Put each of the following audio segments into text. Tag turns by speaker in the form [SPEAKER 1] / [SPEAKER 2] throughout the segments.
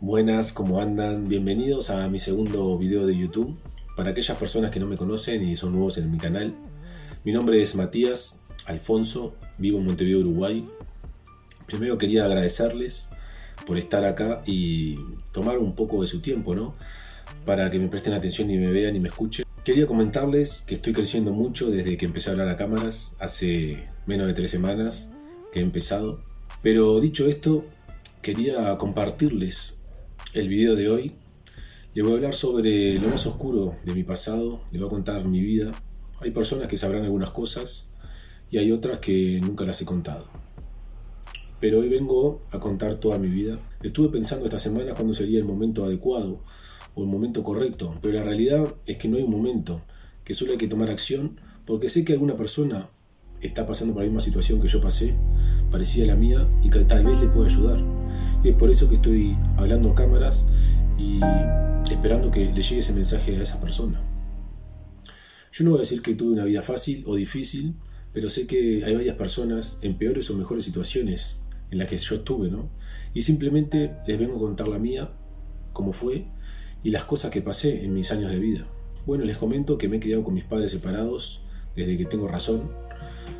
[SPEAKER 1] Buenas, ¿cómo andan? Bienvenidos a mi segundo video de YouTube. Para aquellas personas que no me conocen y son nuevos en mi canal, mi nombre es Matías Alfonso, vivo en Montevideo, Uruguay. Primero quería agradecerles por estar acá y tomar un poco de su tiempo, ¿no? Para que me presten atención y me vean y me escuchen. Quería comentarles que estoy creciendo mucho desde que empecé a hablar a cámaras, hace menos de 3 semanas que he empezado. Pero dicho esto, quería compartirles el video de hoy. Les voy a hablar sobre lo más oscuro de mi pasado, les voy a contar mi vida. Hay personas que sabrán algunas cosas y hay otras que nunca las he contado. Pero hoy vengo a contar toda mi vida. Estuve pensando esta semana cuándo sería el momento adecuado o el momento correcto, pero la realidad es que no hay un momento, que solo hay que tomar acción, porque sé que alguna persona está pasando por la misma situación que yo pasé, parecida a la mía, y que tal vez le pueda ayudar. Y es por eso que estoy hablando a cámaras y esperando que le llegue ese mensaje a esa persona. Yo no voy a decir que tuve una vida fácil o difícil, pero sé que hay varias personas en peores o mejores situaciones en las que yo estuve, ¿no? Y simplemente les vengo a contar la mía, cómo fue, y las cosas que pasé en mis años de vida. Bueno, les comento que me he criado con mis padres separados desde que tengo razón.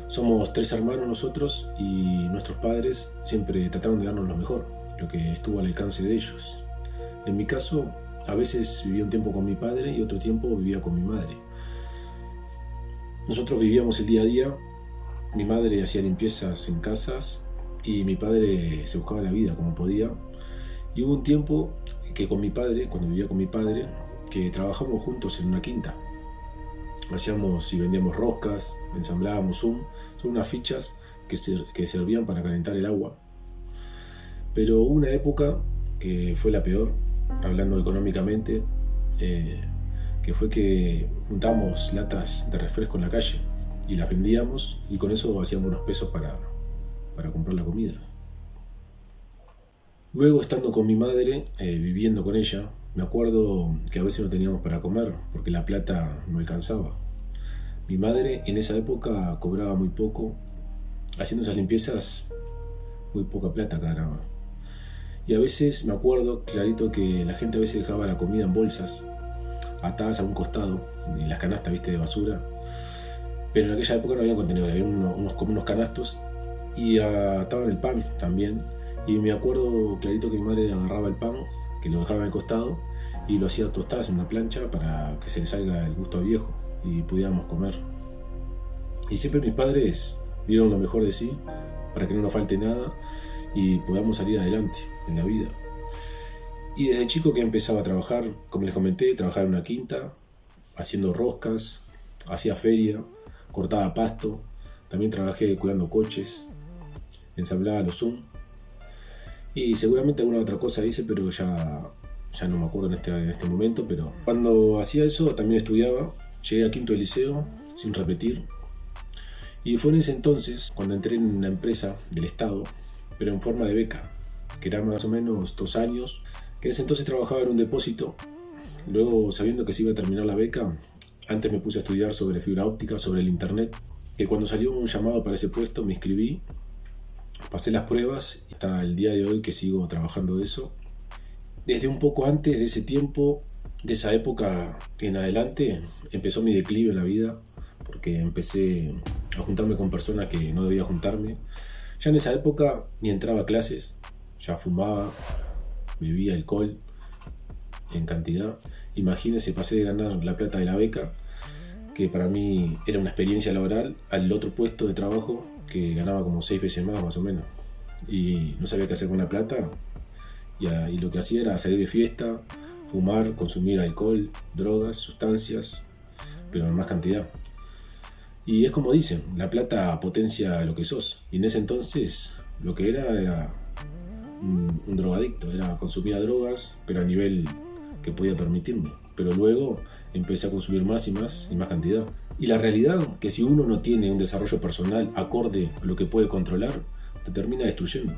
[SPEAKER 1] Somos 3 hermanos nosotros y nuestros padres siempre trataron de darnos lo mejor, lo que estuvo al alcance de ellos. En mi caso, a veces vivía un tiempo con mi padre y otro tiempo vivía con mi madre. Nosotros vivíamos el día a día, mi madre hacía limpiezas en casas y mi padre se buscaba la vida como podía. Y hubo un tiempo que con mi padre, cuando vivía con mi padre, que trabajamos juntos en una quinta. Hacíamos y vendíamos roscas, ensamblábamos son unas fichas que servían para calentar el agua. Pero hubo una época que fue la peor, hablando económicamente, que fue que juntábamos latas de refresco en la calle y las vendíamos y con eso hacíamos unos pesos para comprar la comida. Luego, estando con mi madre, viviendo con ella, me acuerdo que a veces no teníamos para comer porque la plata no alcanzaba. Mi madre en esa época cobraba muy poco, haciendo esas limpiezas muy poca plata ganaba. Y a veces me acuerdo clarito que la gente a veces dejaba la comida en bolsas, atadas a un costado, en las canastas, viste, de basura. Pero en aquella época no había contenedores, había como unos canastos y ataban el pan también. Y me acuerdo clarito que mi madre agarraba el pan, que lo dejaba al costado y lo hacía tostadas en una plancha para que se le salga el gusto a viejo y pudiéramos comer. Y siempre mis padres dieron lo mejor de sí para que no nos falte nada y podamos salir adelante en la vida. Y desde chico que empezaba a trabajar, como les comenté, trabajaba en una quinta, haciendo roscas, hacía feria, cortaba pasto, también trabajé cuidando coches, ensamblaba los Zoom. Y seguramente alguna otra cosa hice, pero ya no me acuerdo en este momento. Pero cuando hacía eso también estudiaba. Llegué a quinto de liceo sin repetir. Y fue en ese entonces cuando entré en una empresa del Estado, pero en forma de beca, que era más o menos 2 años. Que en ese entonces trabajaba en un depósito. Luego, sabiendo que se iba a terminar la beca, antes me puse a estudiar sobre fibra óptica, sobre el internet. Que cuando salió un llamado para ese puesto me inscribí. Pasé las pruebas y hasta el día de hoy que sigo trabajando de eso. Desde un poco antes de ese tiempo, de esa época en adelante, empezó mi declive en la vida, porque empecé a juntarme con personas que no debía juntarme. Ya en esa época ni entraba a clases, ya fumaba, bebía alcohol en cantidad. Imagínense, pasé de ganar la plata de la beca, que para mí era una experiencia laboral, al otro puesto de trabajo que ganaba como 6 veces más o menos. Y no sabía qué hacer con la plata. Y lo que hacía era salir de fiesta, fumar, consumir alcohol, drogas, sustancias, pero en más cantidad. Y es como dicen, la plata potencia lo que sos. Y en ese entonces lo que era un drogadicto, consumía drogas, pero a nivel que podía permitirme. Pero luego empecé a consumir más y más cantidad. Y la realidad que si uno no tiene un desarrollo personal acorde a lo que puede controlar, te termina destruyendo.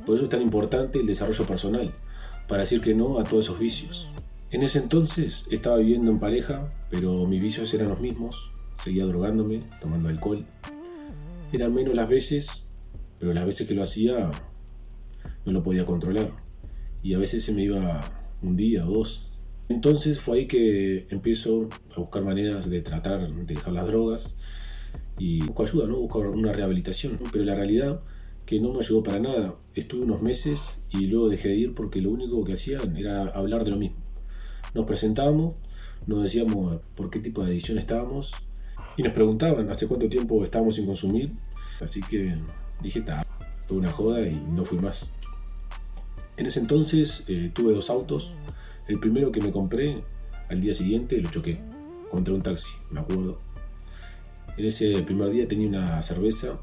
[SPEAKER 1] Por eso es tan importante el desarrollo personal, para decir que no a todos esos vicios. En ese entonces estaba viviendo en pareja, pero mis vicios eran los mismos. Seguía drogándome, tomando alcohol. Eran menos las veces, pero las veces que lo hacía no lo podía controlar. y a veces se me iba un día o dos. Entonces fue ahí que empiezo a buscar maneras de tratar de dejar las drogas y busco ayuda, ¿no? Busco una rehabilitación, ¿no? Pero la realidad que no me ayudó para nada. Estuve unos meses y luego dejé de ir porque lo único que hacían era hablar de lo mismo. Nos presentábamos, nos decíamos por qué tipo de adicción estábamos y nos preguntaban hace cuánto tiempo estábamos sin consumir. Así que dije, toda una joda y no fui más. En ese entonces tuve 2 autos. El primero que me compré, al día siguiente lo choqué contra un taxi, me acuerdo. En ese primer día tenía una cerveza,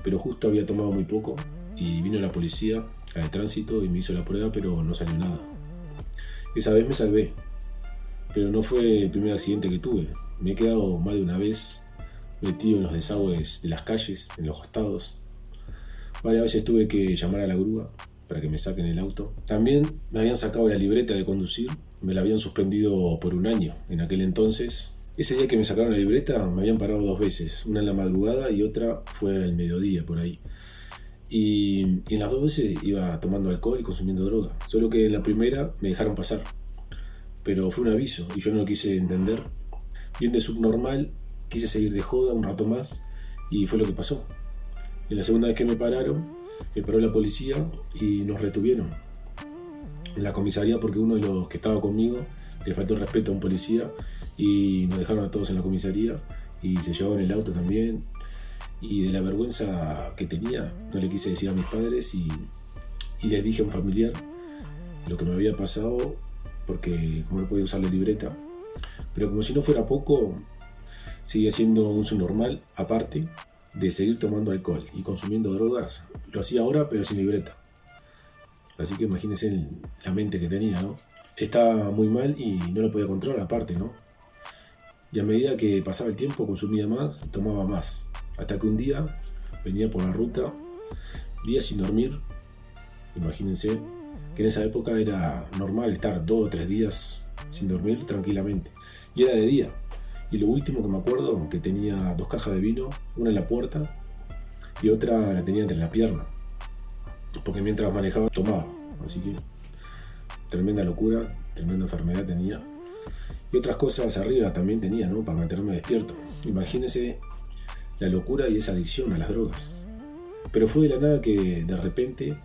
[SPEAKER 1] pero justo había tomado muy poco y vino la policía, la de tránsito, y me hizo la prueba, pero no salió nada. Esa vez me salvé, pero no fue el primer accidente que tuve. Me he quedado más de una vez metido en los desagües de las calles, en los costados. Varias veces tuve que llamar a la grúa para que me saquen el auto. También me habían sacado la libreta de conducir, me la habían suspendido por 1 año en aquel entonces. Ese día que me sacaron la libreta me habían parado 2 veces, una en la madrugada y otra fue al mediodía por ahí. Y en las 2 veces iba tomando alcohol y consumiendo droga, solo que en la primera me dejaron pasar, pero fue un aviso y yo no lo quise entender. Bien de subnormal, quise seguir de joda un rato más y fue lo que pasó. En la segunda vez que me paró la policía y nos retuvieron en la comisaría porque uno de los que estaba conmigo le faltó el respeto a un policía y nos dejaron a todos en la comisaría y se llevaban el auto también. Y de la vergüenza que tenía no le quise decir a mis padres y les dije a un familiar lo que me había pasado porque como no podía usar la libreta. Pero como si no fuera poco, seguía siendo un subnormal aparte de seguir tomando alcohol y consumiendo drogas. Lo hacía ahora pero sin libreta. Así que imagínense la mente que tenía, ¿no? Estaba muy mal y no lo podía controlar aparte, ¿no? Y a medida que pasaba el tiempo consumía más, tomaba más. Hasta que un día venía por la ruta, días sin dormir. Imagínense que en esa época era normal estar 2 o 3 días sin dormir tranquilamente. Y era de día. Y lo último que me acuerdo, que tenía 2 cajas de vino, una en la puerta y otra la tenía entre la pierna. Porque mientras manejaba tomaba. Así que tremenda locura, tremenda enfermedad tenía. Y otras cosas arriba también tenía, ¿no? Para mantenerme despierto. Imagínense la locura y esa adicción a las drogas. Pero fue de la nada que de repente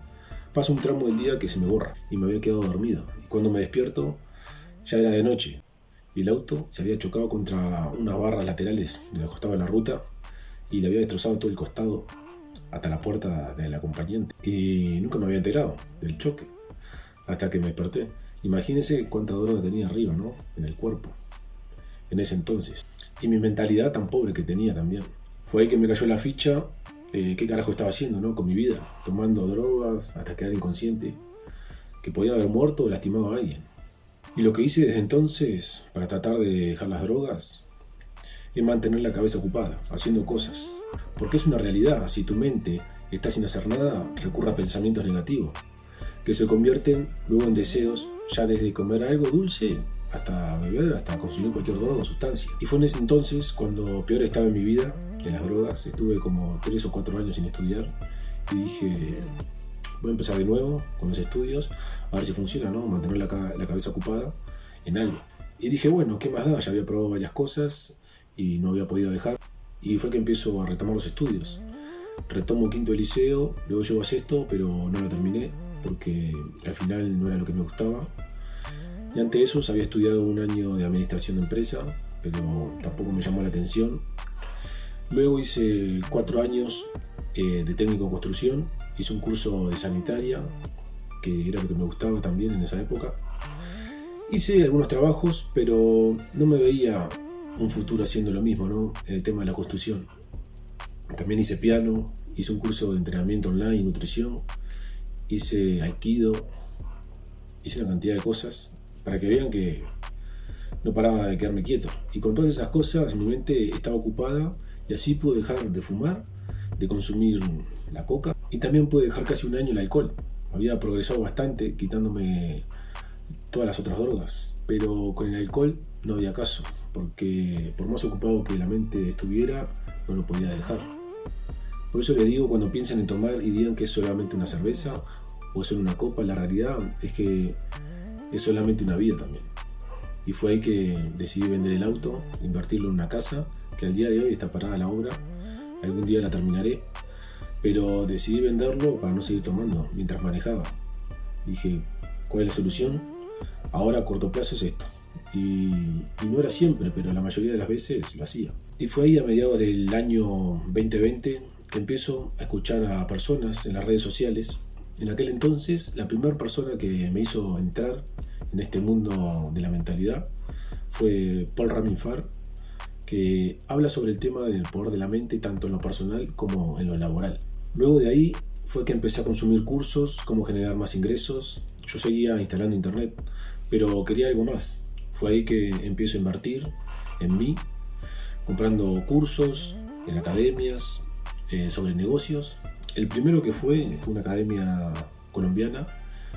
[SPEAKER 1] pasa un tramo del día que se me borra y me había quedado dormido. Y cuando me despierto ya era de noche y el auto se había chocado contra unas barras laterales de los costados de la ruta y le había destrozado todo el costado hasta la puerta del acompañante. Y nunca me había enterado del choque hasta que me desperté. Imagínense cuánta droga tenía arriba, ¿no? En el cuerpo, en ese entonces. Y mi mentalidad tan pobre que tenía también. Fue ahí que me cayó la ficha, qué carajo estaba haciendo, ¿no? Con mi vida, tomando drogas hasta quedar inconsciente, que podía haber muerto o lastimado a alguien. Y lo que hice desde entonces para tratar de dejar las drogas es mantener la cabeza ocupada, haciendo cosas. Porque es una realidad, si tu mente está sin hacer nada, recurre a pensamientos negativos, que se convierten luego en deseos, ya desde comer algo dulce hasta beber, hasta consumir cualquier droga o sustancia. Y fue en ese entonces cuando peor estaba en mi vida, en las drogas. Estuve como 3 o 4 años sin estudiar y dije, voy a empezar de nuevo con los estudios, a ver si funciona, ¿no? Mantener la cabeza ocupada en algo. Y dije, bueno, ¿qué más da? Ya había probado varias cosas y no había podido dejar. Y fue que empiezo a retomar los estudios. Retomo 5º de liceo, luego llego a 6º, pero no lo terminé porque al final no era lo que me gustaba. Y ante eso había estudiado 1 año de administración de empresa, pero tampoco me llamó la atención. Luego hice 4 años de técnico en construcción, hice un curso de sanitaria, que era lo que me gustaba también en esa época. Hice algunos trabajos, pero no me veía un futuro haciendo lo mismo, ¿no? En el tema de la construcción. También hice piano, hice un curso de entrenamiento online y nutrición, hice aikido, hice una cantidad de cosas para que vean que no paraba de quedarme quieto. Y con todas esas cosas mi mente estaba ocupada y así pude dejar de fumar, de consumir la coca y también pude dejar casi 1 año el alcohol. Había progresado bastante quitándome todas las otras drogas, pero con el alcohol no había caso, porque por más ocupado que la mente estuviera, no lo podía dejar. Por eso les digo, cuando piensen en tomar y digan que es solamente una cerveza o es solo una copa. La realidad es que es solamente una vida también. Y fue ahí que decidí vender el auto, invertirlo en una casa, que al día de hoy está parada la obra. Algún día la terminaré, pero decidí venderlo para no seguir tomando mientras manejaba. Dije, ¿cuál es la solución? Ahora a corto plazo es esto. Y no era siempre, pero la mayoría de las veces lo hacía. Y fue ahí a mediados del año 2020 que empiezo a escuchar a personas en las redes sociales. En aquel entonces, la primera persona que me hizo entrar en este mundo de la mentalidad fue Paul Ramphal, que habla sobre el tema del poder de la mente tanto en lo personal como en lo laboral. Luego de ahí fue que empecé a consumir cursos, cómo generar más ingresos. Yo seguía instalando internet, pero quería algo más. Fue ahí que empiezo a invertir en mí, comprando cursos en academias sobre negocios. El primero que fue una academia colombiana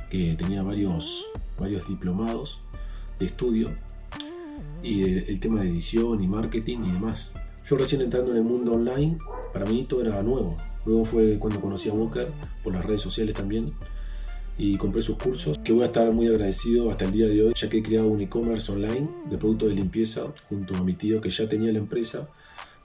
[SPEAKER 1] que tenía varios diplomados de estudio y el tema de edición y marketing y demás. Yo recién entrando en el mundo online, para mí todo era nuevo. Luego fue cuando conocí a Walker por las redes sociales también y compré sus cursos, que voy a estar muy agradecido hasta el día de hoy, ya que he creado un e-commerce online de productos de limpieza junto a mi tío que ya tenía la empresa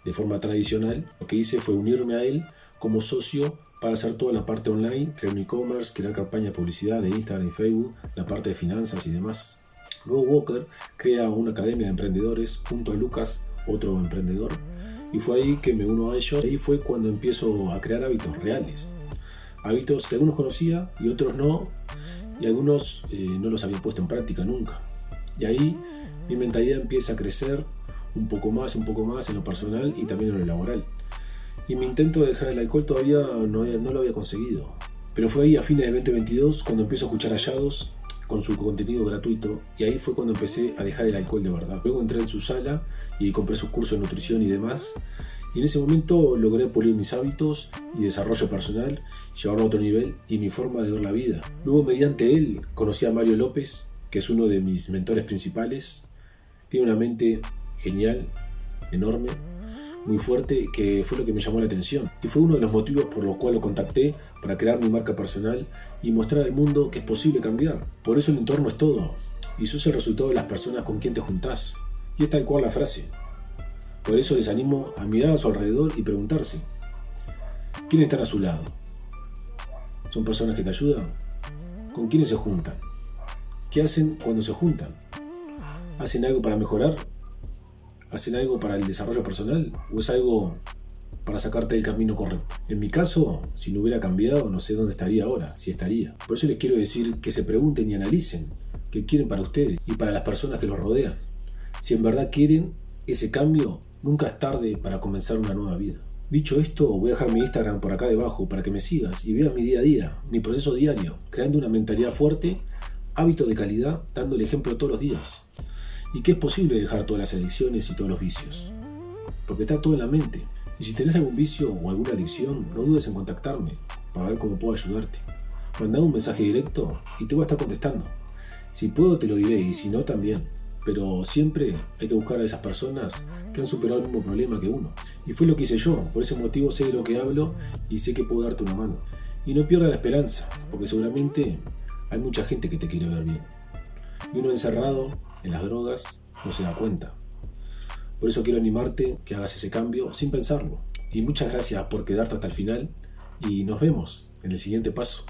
[SPEAKER 1] de forma tradicional. Lo que hice fue unirme a él como socio para hacer toda la parte online, crear un e-commerce, crear campañas de publicidad de Instagram y Facebook, la parte de finanzas y demás. Luego Walker crea una academia de emprendedores junto a Lucas, otro emprendedor, y fue ahí que me uno a ellos. Ahí fue cuando empiezo a crear hábitos reales, hábitos que algunos conocía y otros no, y algunos no los había puesto en práctica nunca. Y ahí mi mentalidad empieza a crecer un poco más en lo personal y también en lo laboral. Y mi intento de dejar el alcohol todavía no lo había conseguido. Pero fue ahí a fines del 2022 cuando empiezo a escuchar a Yados con su contenido gratuito, y ahí fue cuando empecé a dejar el alcohol de verdad. Luego entré en su sala y compré sus cursos de nutrición y demás, y en ese momento logré pulir mis hábitos y desarrollo personal, llevarlo a otro nivel y mi forma de ver la vida. Luego mediante él conocí a Mario López, que es uno de mis mentores principales. Tiene una mente genial, enorme, muy fuerte, que fue lo que me llamó la atención y fue uno de los motivos por los cuales lo contacté para crear mi marca personal y mostrar al mundo que es posible cambiar. Por eso el entorno es todo y sos el resultado de las personas con quien te juntás, y es tal cual la frase. Por eso les animo a mirar a su alrededor y preguntarse: ¿quiénes están a su lado? ¿Son personas que te ayudan? ¿Con quiénes se juntan? ¿Qué hacen cuando se juntan? ¿Hacen algo para mejorar? ¿Hacen algo para el desarrollo personal? ¿O es algo para sacarte del camino correcto? En mi caso, si no hubiera cambiado, no sé dónde estaría ahora, si estaría. Por eso les quiero decir que se pregunten y analicen qué quieren para ustedes y para las personas que los rodean. Si en verdad quieren ese cambio, nunca es tarde para comenzar una nueva vida. Dicho esto, voy a dejar mi Instagram por acá debajo para que me sigas y veas mi día a día, mi proceso diario, creando una mentalidad fuerte, hábitos de calidad, dando el ejemplo todos los días. Y que es posible dejar todas las adicciones y todos los vicios, porque está todo en la mente. Y si tenés algún vicio o alguna adicción, no dudes en contactarme para ver cómo puedo ayudarte. Mandame un mensaje directo y te voy a estar contestando. Si puedo te lo diré, y si no también. Pero siempre hay que buscar a esas personas que han superado el mismo problema que uno. Y fue lo que hice yo. Por ese motivo sé de lo que hablo y sé que puedo darte una mano. Y no pierdas la esperanza, porque seguramente hay mucha gente que te quiere ver bien. Y uno encerrado en las drogas no se da cuenta. Por eso quiero animarte que hagas ese cambio sin pensarlo. Y muchas gracias por quedarte hasta el final y nos vemos en el siguiente paso.